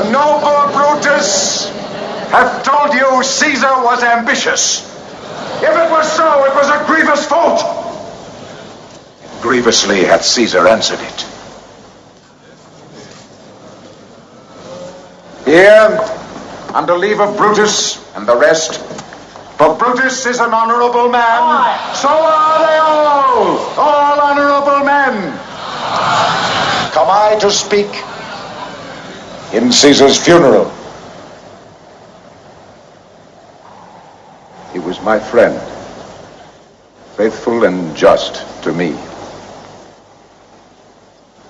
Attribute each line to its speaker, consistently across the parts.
Speaker 1: The noble Brutus hath told you Caesar was ambitious. If it was so, it was a grievous fault. Grievously hath Caesar answered it. Here, under leave of Brutus and the rest, for Brutus is an honorable man, so are they all honorable men. Come I to speak in Caesar's funeral. He was my friend, faithful and just to me.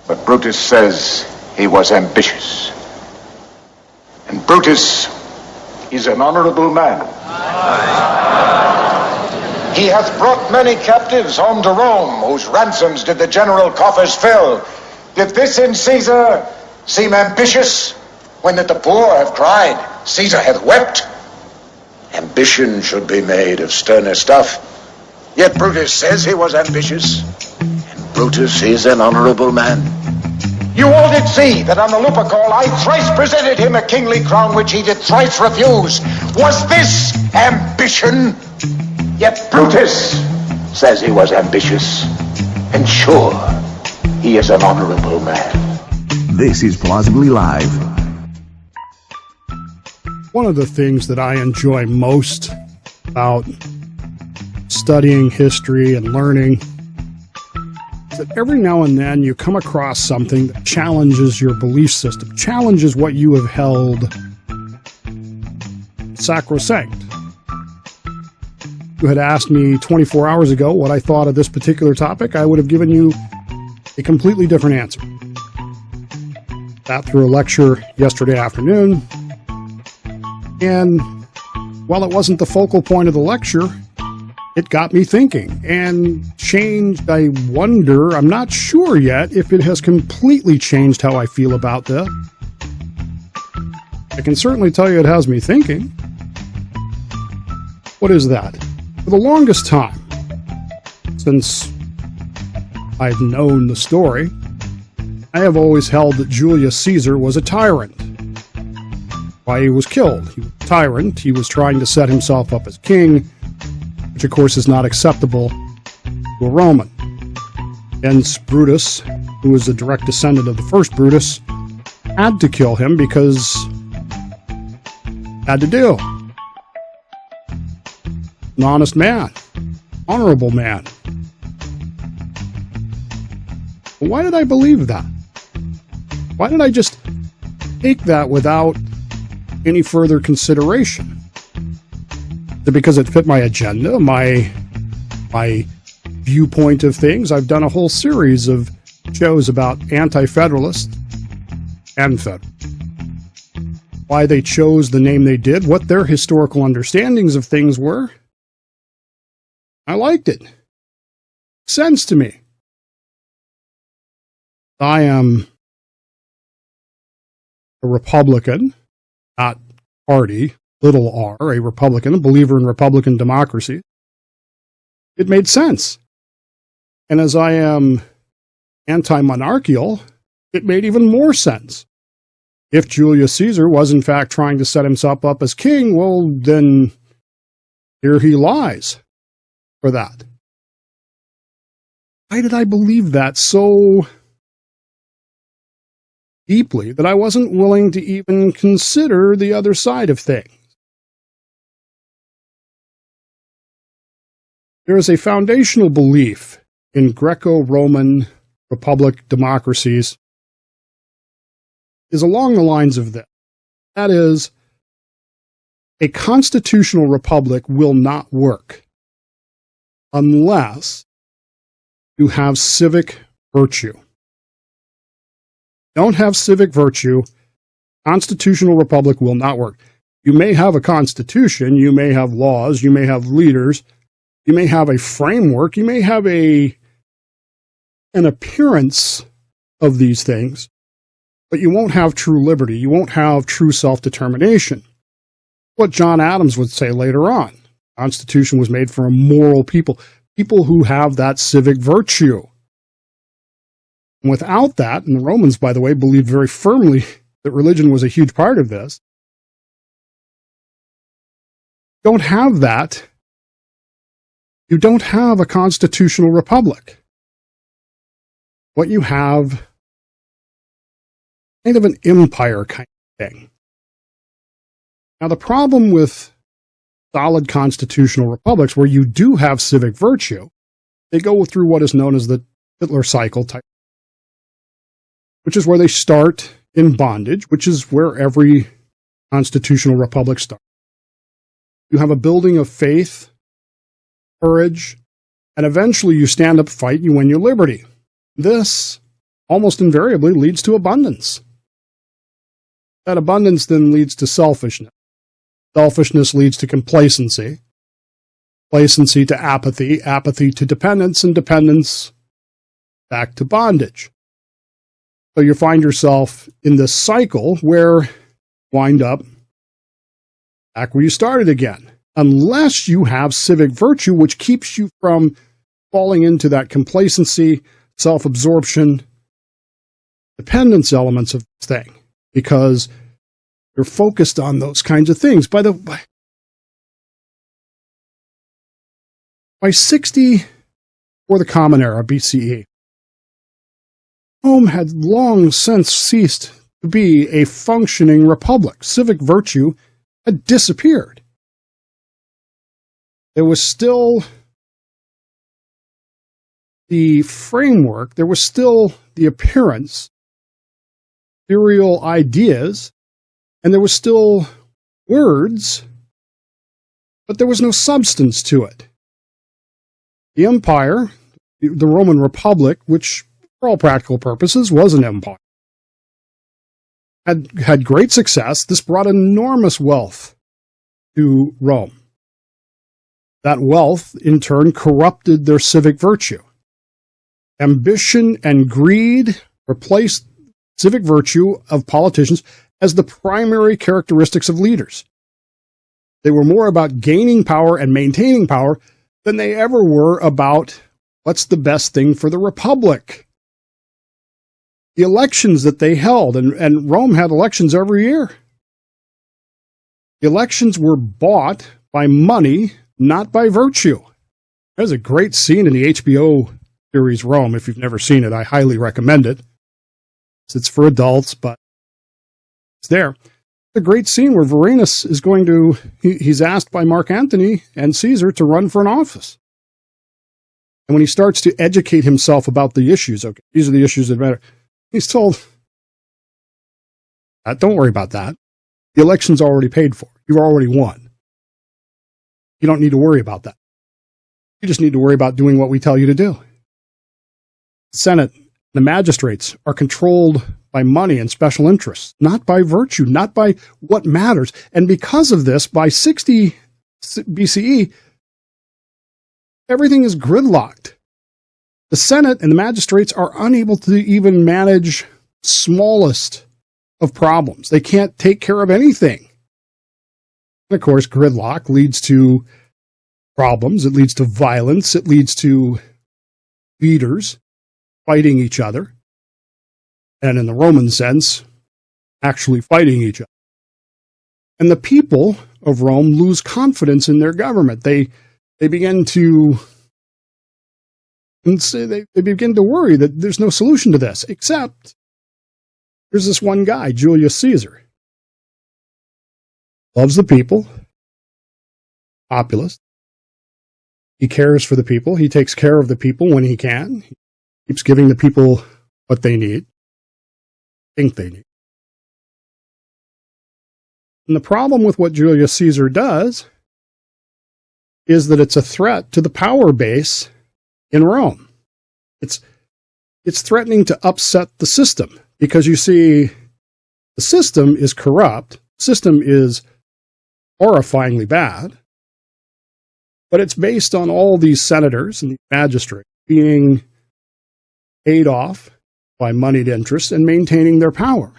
Speaker 1: But Brutus says he was ambitious. And Brutus is an honorable man. He hath brought many captives home to Rome, whose ransoms did the general coffers fill. Did this in Caesar seem ambitious, when that the poor have cried, Caesar hath wept? Ambition should be made of sterner stuff. Yet Brutus says he was ambitious, and Brutus is an honorable man. You all did see that on the Lupercal I thrice presented him a kingly crown which he did thrice refuse. Was this ambition? Yet Brutus says he was ambitious, and sure, he is an honorable man.
Speaker 2: This is Plausibly Live.
Speaker 3: One of the things that I enjoy most about studying history and learning is that every now and then you come across something that challenges your belief system, challenges what you have held sacrosanct. If you had asked me 24 hours ago what I thought of this particular topic, I would have given you a completely different answer. Sat through a lecture yesterday afternoon, and while it wasn't the focal point of the lecture, it got me thinking and changed. I wonder, I'm not sure yet if it has completely changed how I feel about this. I can certainly tell you it has me thinking. What is that? For the longest time, since I've known the story, I have always held that Julius Caesar was a tyrant. Why he was killed. He was a tyrant. He was trying to set himself up as king, which of course is not acceptable to a Roman. Hence Brutus, who was a direct descendant of the first Brutus, had to kill him because had to do. An honest man, honorable man. Why did I believe that? Why did I just take that without any further consideration? Is it because it fit my agenda, my viewpoint of things? I've done a whole series of shows about anti-federalists and federal. Why they chose the name they did, what their historical understandings of things were. I liked it. Sense to me. I am a Republican, not party, little r, a Republican, a believer in Republican democracy. It made sense. And as I am anti-monarchical, it made even more sense. If Julius Caesar was in fact trying to set himself up as king, well, then here he lies for that. Why did I believe that so deeply that I wasn't willing to even consider the other side of things? There is a foundational belief in Greco-Roman republic democracies is along the lines of this. That is, a constitutional republic will not work unless you have civic virtue. Don't have civic virtue, constitutional republic will not work. You may have a constitution, you may have laws, you may have leaders, you may have a framework, you may have an appearance of these things, but you won't have true liberty, you won't have true self-determination. What John Adams would say later on. The Constitution was made for a moral people, people who have that civic virtue. And without that, and the Romans, by the way, believed very firmly that religion was a huge part of this, don't have that. You don't have a constitutional republic. What you have, kind of an empire kind of thing. Now, the problem with solid constitutional republics, where you do have civic virtue, they go through what is known as the Hitler cycle type, which is where they start in bondage, which is where every constitutional republic starts. You have a building of faith, courage, and eventually you stand up, fight, you win your liberty. This almost invariably leads to abundance. That abundance then leads to selfishness. Selfishness leads to complacency. Complacency to apathy. Apathy to dependence. And dependence back to bondage. So you find yourself in this cycle where you wind up back where you started again. Unless you have civic virtue, which keeps you from falling into that complacency, self-absorption, dependence elements of this thing, because you're focused on those kinds of things. By 60 for the Common Era, BCE, Rome had long since ceased to be a functioning republic. Civic virtue had disappeared. There was still the framework, there was still the appearance, surreal ideas, and there was still words, but there was no substance to it. The empire, the Roman Republic, which for all practical purposes was an empire, had great success. This brought enormous wealth to Rome. That wealth, in turn, corrupted their civic virtue. Ambition and greed replaced civic virtue of politicians as the primary characteristics of leaders. They were more about gaining power and maintaining power than they ever were about what's the best thing for the republic. The elections that they held, and Rome had elections every year. The elections were bought by money, not by virtue. There's a great scene in the HBO series Rome. If you've never seen it, I highly recommend it. It's for adults, but it's there. A great scene where Varenus is going to, he's asked by Mark Antony and Caesar to run for an office. And when he starts to educate himself about the issues, okay, these are the issues that matter, he's told, don't worry about that. The election's already paid for. You already won. You don't need to worry about that. You just need to worry about doing what we tell you to do. The Senate, the magistrates are controlled by money and special interests, not by virtue, not by what matters. And because of this, by 60 BCE, everything is gridlocked. The Senate and the magistrates are unable to even manage smallest of problems. They can't take care of anything. And of course, gridlock leads to problems. It leads to violence. It leads to leaders fighting each other. And in the Roman sense, actually fighting each other. And the people of Rome lose confidence in their government. They begin to they begin to worry that there's no solution to this, except there's this one guy, Julius Caesar. Loves the people, populist. He cares for the people. He takes care of the people when he can. He keeps giving the people what they need, think they need. And the problem with what Julius Caesar does is that it's a threat to the power base in Rome. It's threatening to upset the system, because you see, the system is corrupt, the system is horrifyingly bad, but it's based on all these senators and magistrates being paid off by moneyed interests and maintaining their power.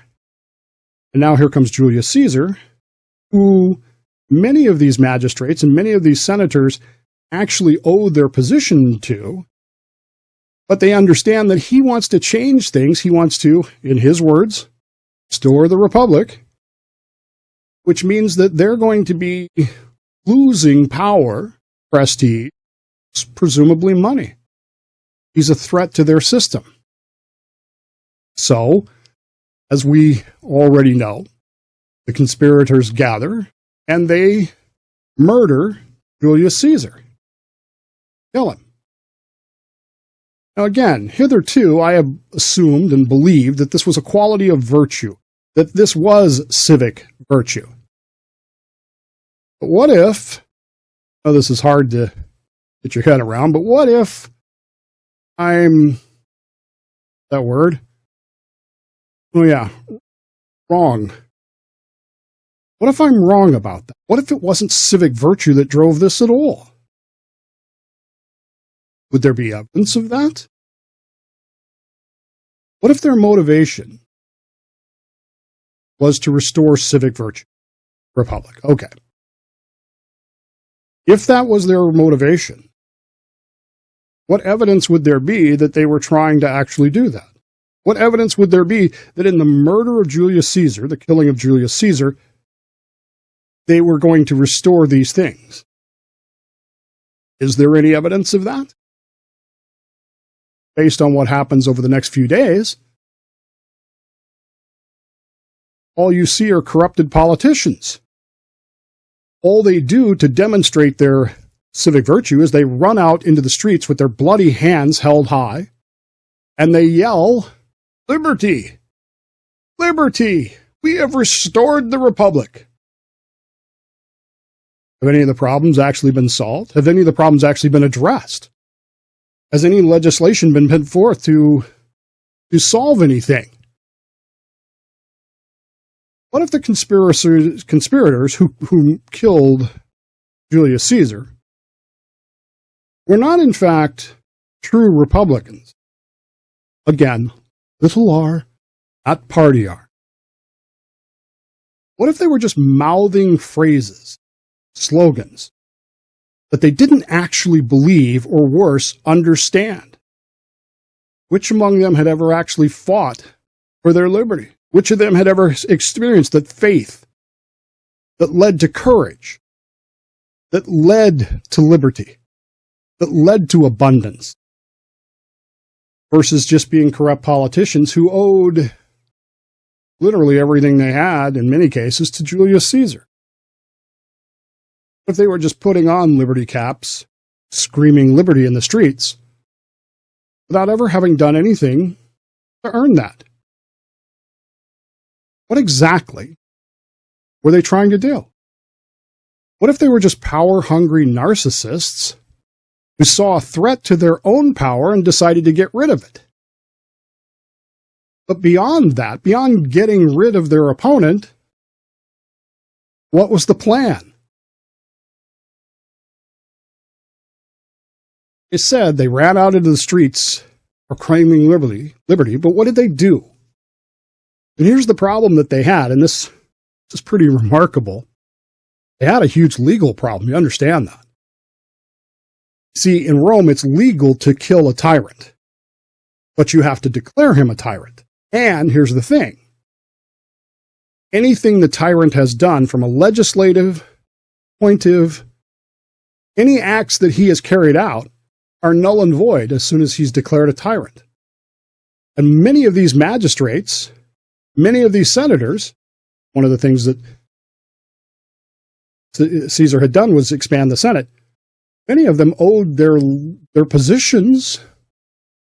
Speaker 3: And now here comes Julius Caesar, who many of these magistrates and many of these senators actually owe their position to, but they understand that he wants to change things. He wants to, in his words, restore the Republic, which means that they're going to be losing power, prestige, presumably money. He's a threat to their system. So, as we already know, the conspirators gather and they murder Julius Caesar. Kill him. Now again, hitherto I have assumed and believed that this was a quality of virtue, that this was civic virtue. But what if, oh, this is hard to get your head around, but what if I'm, that word? Oh yeah, wrong. What if I'm wrong about that? What if it wasn't civic virtue that drove this at all? Would there be evidence of that? What if their motivation was to restore civic virtue? Republic. Okay. If that was their motivation, what evidence would there be that they were trying to actually do that? What evidence would there be that in the murder of Julius Caesar, the killing of Julius Caesar, they were going to restore these things? Is there any evidence of that? Based on what happens over the next few days, all you see are corrupted politicians. All they do to demonstrate their civic virtue is they run out into the streets with their bloody hands held high, and they yell, "Liberty! Liberty! We have restored the Republic!" Have any of the problems actually been solved? Have any of the problems actually been addressed? Has any legislation been put forth to solve anything? What if the conspirators who killed Julius Caesar were not, in fact, true Republicans? Again, little r, not party r. What if they were just mouthing phrases, slogans, that they didn't actually believe, or worse, understand? Which among them had ever actually fought for their liberty? Which of them had ever experienced that faith that led to courage, that led to liberty, that led to abundance, versus just being corrupt politicians who owed literally everything they had, in many cases, to Julius Caesar? If they were just putting on liberty caps, screaming liberty in the streets, without ever having done anything to earn that? What exactly were they trying to do? What if they were just power-hungry narcissists who saw a threat to their own power and decided to get rid of it? But beyond that, beyond getting rid of their opponent, what was the plan? They said they ran out into the streets proclaiming liberty, but what did they do? And here's the problem that they had, and this is pretty remarkable. They had a huge legal problem, you understand that. See, in Rome, it's legal to kill a tyrant, but you have to declare him a tyrant. And here's the thing. Anything the tyrant has done from a legislative point of view, any acts that he has carried out are null and void as soon as he's declared a tyrant. And many of these magistrates, many of these senators, one of the things that Caesar had done was expand the Senate. Many of them owed their positions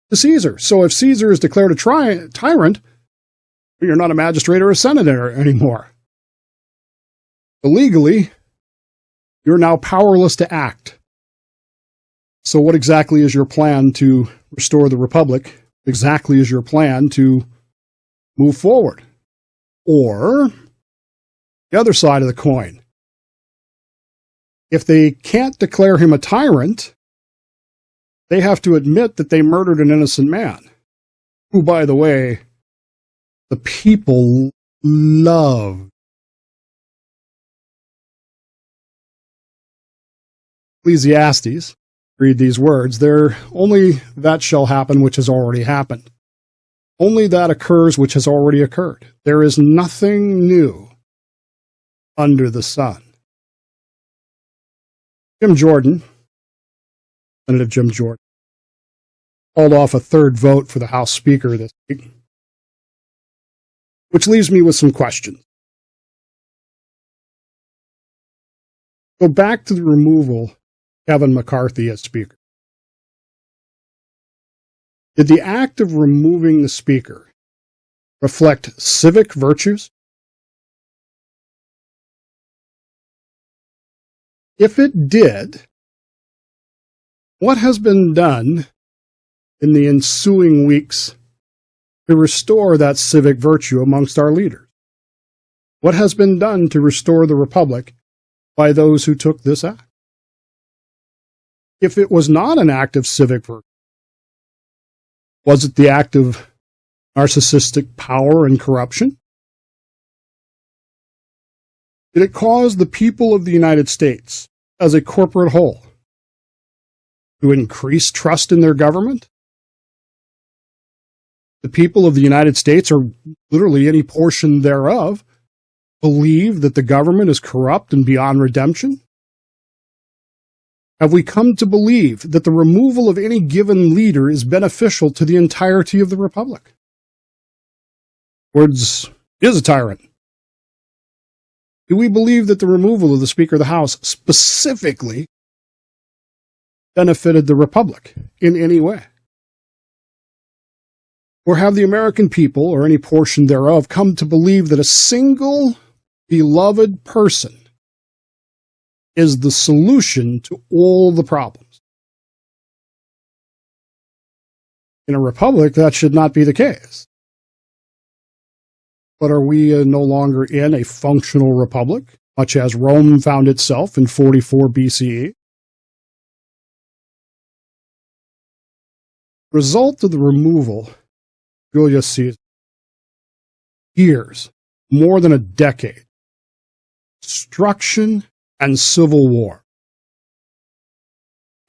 Speaker 3: to Caesar. So if Caesar is declared a tyrant, you're not a magistrate or a senator anymore. But legally, you're now powerless to act. So what exactly is your plan to restore the Republic? Exactly is your plan to move forward? Or the other side of the coin. If they can't declare him a tyrant, they have to admit that they murdered an innocent man, who, by the way, the people love. Ecclesiastes, read these words, there only that shall happen which has already happened. Only that occurs which has already occurred. There is nothing new under the sun. Jim Jordan, Senator Jim Jordan, called off a third vote for the House Speaker this week, which leaves me with some questions. Go back to the removal of Kevin McCarthy as Speaker. Did the act of removing the Speaker reflect civic virtues? If it did, what has been done in the ensuing weeks to restore that civic virtue amongst our leaders? What has been done to restore the Republic by those who took this act? If it was not an act of civic virtue, was it the act of narcissistic power and corruption? Did it cause the people of the United States, as a corporate whole, to increase trust in their government? The people of the United States, or literally any portion thereof, believe that the government is corrupt and beyond redemption? Have we come to believe that the removal of any given leader is beneficial to the entirety of the Republic? Words is a tyrant. Do we believe that the removal of the Speaker of the House specifically benefited the Republic in any way? Or have the American people, or any portion thereof, come to believe that a single beloved person is the solution to all the problems? In a republic, that should not be the case. But are we no longer in a functional republic, much as Rome found itself in 44 BCE? Result of the removal of Julius Caesar: years, more than a decade, destruction and civil war.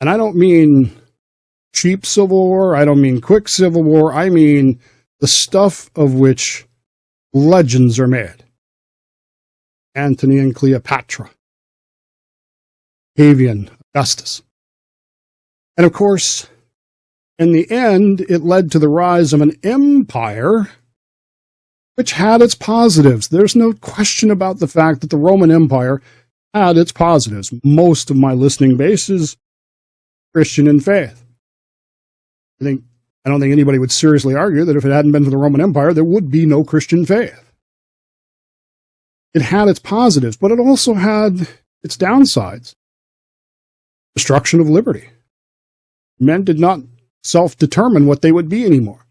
Speaker 3: And I don't mean cheap civil war, I don't mean quick civil war, I mean the stuff of which legends are made. Antony and Cleopatra, Octavian, Augustus. And of course, in the end, it led to the rise of an empire which had its positives. There's no question about the fact that the Roman Empire had its positives. Most of my listening base is Christian in faith. I don't think anybody would seriously argue that if it hadn't been for the Roman Empire, there would be no Christian faith. It had its positives, but it also had its downsides. Destruction of liberty. Men did not self-determine what they would be anymore.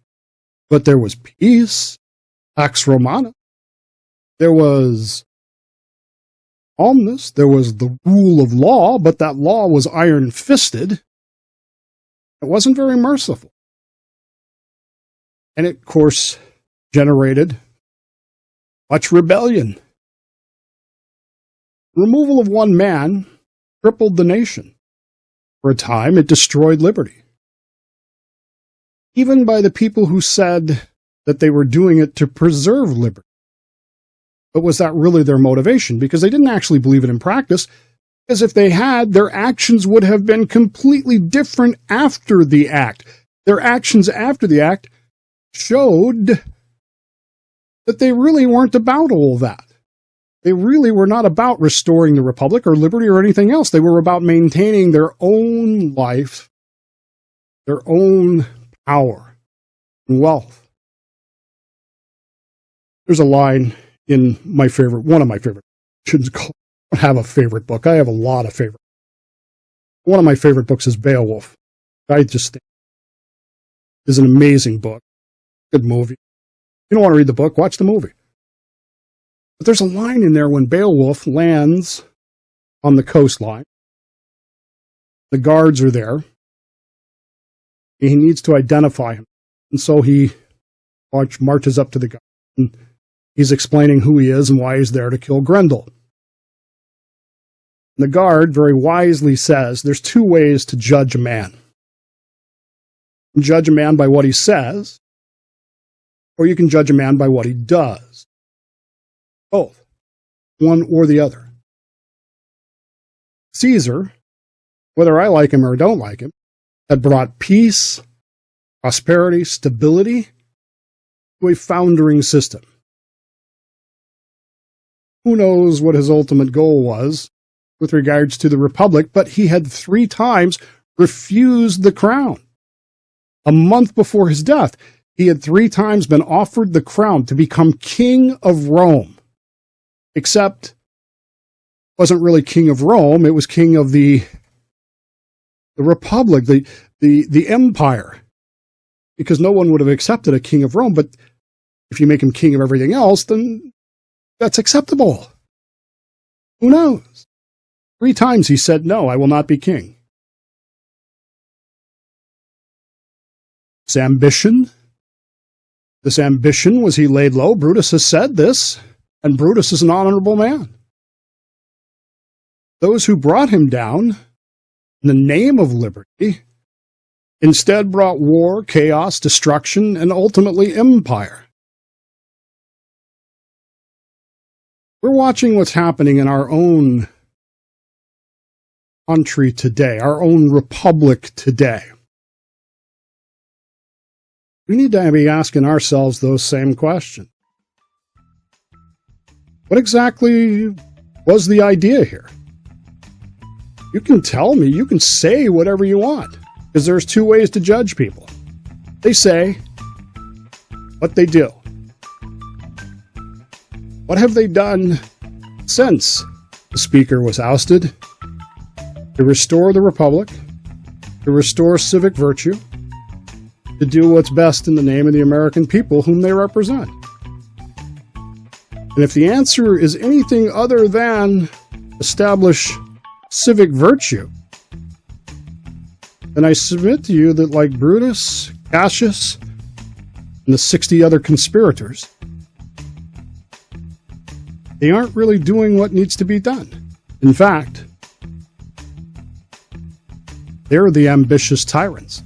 Speaker 3: But there was peace, Pax Romana. There was calmness. There was the rule of law, but that law was iron-fisted. It wasn't very merciful. And it, of course, generated much rebellion. Removal of one man crippled the nation. For a time, it destroyed liberty. Even by the people who said that they were doing it to preserve liberty. But was that really their motivation? Because they didn't actually believe it in practice. Because if they had, their actions would have been completely different after the act. Their actions after the act showed that they really weren't about all that. They really were not about restoring the Republic or liberty or anything else. They were about maintaining their own life, their own power and wealth. There's a line in one of my favorite, I don't have a favorite book. I have a lot of favorite. One of my favorite books is Beowulf. I just think is an amazing book. Good movie. You don't want to read the book, watch the movie. But there's a line in there when Beowulf lands on the coastline. The guards are there. He needs to identify him. And so he marches up to the guard. And he's explaining who he is and why he's there to kill Grendel. And the guard very wisely says there's two ways to judge a man. You judge a man by what he says, or you can judge a man by what he does. Both. One or the other. Caesar, whether I like him or don't like him, had brought peace, prosperity, stability to a foundering system. Who knows what his ultimate goal was with regards to the Republic, but he had 3 times refused the crown. A month before his death, he had 3 times been offered the crown to become king of Rome. Except, wasn't really king of Rome, it was king of the Republic, the empire. Because no one would have accepted a king of Rome, but if you make him king of everything else, then that's acceptable. Who knows? 3 times he said, no, I will not be king. This ambition was he laid low. Brutus has said this, and Brutus is an honorable man. Those who brought him down in the name of liberty instead brought war, chaos, destruction, and ultimately empire. We're watching what's happening in our own country today, our own republic today. We need to be asking ourselves those same questions. What exactly was the idea here? You can tell me, you can say whatever you want, because there's 2 ways to judge people. They say what they do. What have they done since the Speaker was ousted to restore the Republic, to restore civic virtue, to do what's best in the name of the American people whom they represent? And if the answer is anything other than establish civic virtue, then I submit to you that, like Brutus, Cassius, and the 60 other conspirators, they aren't really doing what needs to be done. In fact, they're the ambitious tyrants.